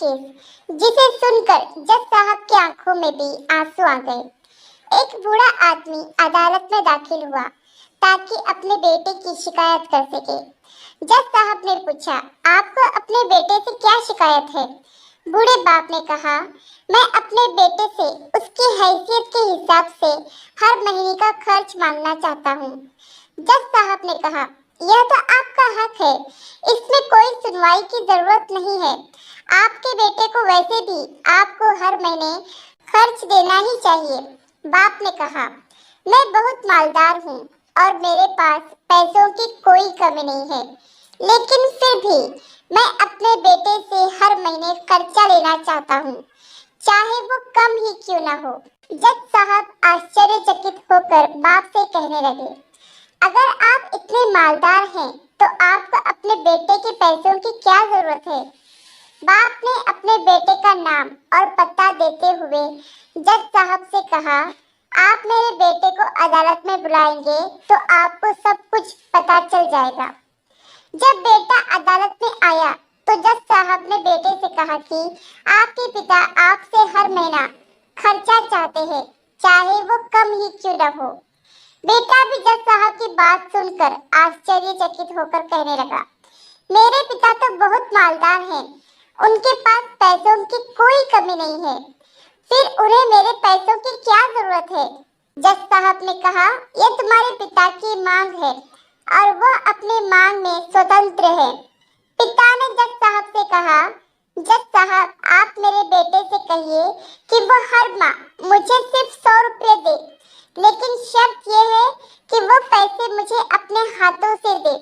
Case जिसे सुनकर जज साहब की आंखों में भी आंसू आ गए। एक बूढ़ा आदमी अदालत में दाखिल हुआ ताकि अपने बेटे की शिकायत कर सके। जज साहब ने पूछा, आपको अपने बेटे से क्या शिकायत है? बूढ़े बाप ने कहा, मैं अपने बेटे से उसकी हैसियत के हिसाब से हर महीने का खर्च मांगना चाहता हूँ। जज साहब ने कहा, यह तो आपका हक है, इसमें कोई सुनवाई की जरूरत नहीं है। आपके बेटे को वैसे भी आपको हर महीने खर्च देना ही चाहिए। बाप ने कहा, मैं बहुत मालदार हूँ और मेरे पास पैसों की कोई कमी नहीं है, लेकिन फिर भी मैं अपने बेटे से हर महीने खर्चा लेना चाहता हूँ, चाहे वो कम ही क्यों ना हो। जज साहब आश्चर्यचकित होकर बाप से कहने लगे, अगर आप इतने मालदार हैं तो आपको अपने बेटे के पैसों की क्या जरूरत है? बाप ने अपने बेटे का नाम और पता देते हुए जज साहब से कहा, आप मेरे बेटे को अदालत में बुलाएंगे तो आपको सब कुछ पता चल जाएगा। जब बेटा अदालत में आया तो जज साहब ने बेटे से कहा कि आपके पिता आपसे हर महीना खर्चा चाहते हैं, चाहे वो कम ही क्यों न हो। बेटा भी जज साहब की बात सुनकर आश्चर्यचकित होकर कहने लगा, मेरे पिता तो बहुत मालदार हैं, उनके पास पैसों की कोई कमी नहीं है, फिर उन्हें मेरे पैसों की क्या जरूरत है? जज साहब ने कहा, यह तुम्हारे पिता की मांग है और वह अपनी मांग में स्वतंत्र है। पिता ने जज साहब से कहा, जज साहब आप मेरे बेटे से कहिए कि वो हर माह मुझे सिर्फ 100 रुपये दे, लेकिन शर्त यह है कि वो पैसे मुझे अपने हाथों से दे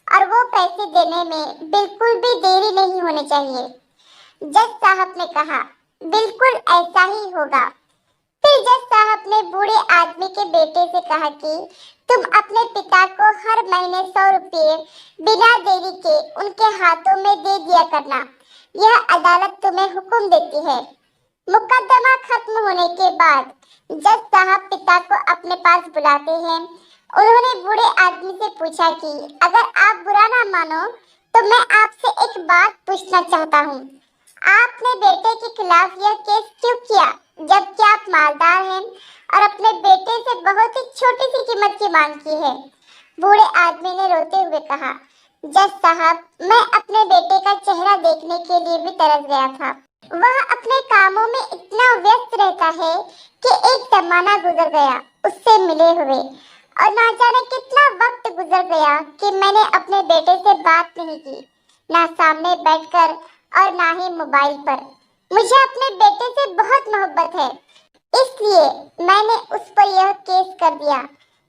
और वो पैसे देने में बिल्कुल भी देरी नहीं होनी चाहिए। जज साहब ने कहा, बिल्कुल ऐसा ही होगा। फिर जज साहब ने बूढ़े आदमी के बेटे से कहा कि तुम अपने पिता को हर महीने 100 रुपये बिना देरी के उनके हाथों में दे दिया करना, यह अदालत तुम्हें हुक्म देती है। मुकदमा खत्म होने के बाद जज साहब पिता को अपने पास बुलाते हैं। उन्होंने बूढ़े आदमी से पूछा कि अगर आप बुरा ना मानो तो मैं आपसे एक बात पूछना चाहता हूँ, आपने बेटे के खिलाफ यह केस क्यों किया, जबकि आप मालदार हैं और अपने बेटे से बहुत ही छोटी सी कीमत की मांग की है? बूढ़े आदमी ने रोते हुए कहा, जज साहब मैं अपने बेटे का चेहरा देखने के लिए भी तरस गया था। वह अपने कामों में इतना व्यस्त रहता है कि एक जमाना गुजर गया उससे मिले हुए, और ना जाने कितना वक्त गुजर गया कि मैंने अपने बेटे से बात नहीं की, ना सामने बैठकर और ना ही मोबाइल पर। मुझे अपने बेटे से बहुत मोहब्बत है, इसलिए मैंने उस पर यह केस कर दिया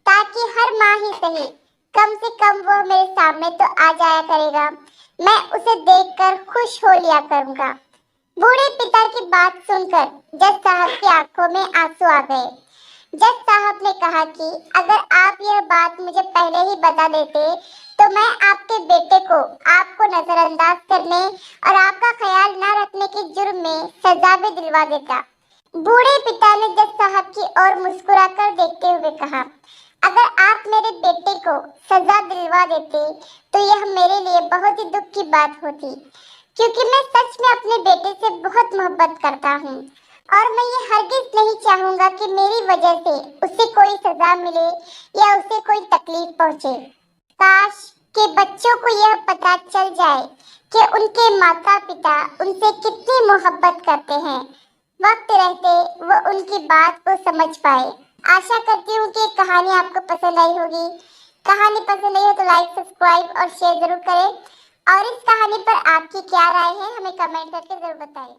ताकि हर माह ही सही कम से कम वो मेरे सामने तो आ जाया करेगा, मैं उसे देखकर खुश हो लिया करूंगा। बूढ़े पिता की बात सुनकर जज साहब की आंखों में आंसू आ गए। जज साहब ने कहा कि अगर आप यह बात मुझे पहले ही बता देते तो मैं आपके बेटे को आपको नजरअंदाज करने और आपका ख्याल न रखने के जुर्म में सजा भी दिलवा देता। बूढ़े पिता ने जज साहब की ओर मुस्कुराकर देखते हुए कहा, अगर आप मेरे बेटे को सजा दिलवा देते तो यह मेरे लिए बहुत ही दुख की बात होती, क्योंकि मैं सच में अपने बेटे से बहुत मोहब्बत करता हूँ और मैं ये हरगिज नहीं चाहूँगा कि मेरी वजह से उसे कोई सजा मिले या उसे कोई तकलीफ पहुँचे। काश के बच्चों को यह पता चल जाए कि उनके माता पिता उनसे कितनी मोहब्बत करते हैं, वक्त रहते वो उनकी बात को समझ पाए। आशा करती हूँ कि कहानी आपको पसंद आई होगी। कहानी पसंद आई हो तो लाइक, सब्सक्राइब और शेयर जरूर करें, और इस कहानी पर आपकी क्या राय है हमें कमेंट करके जरूर बताएं।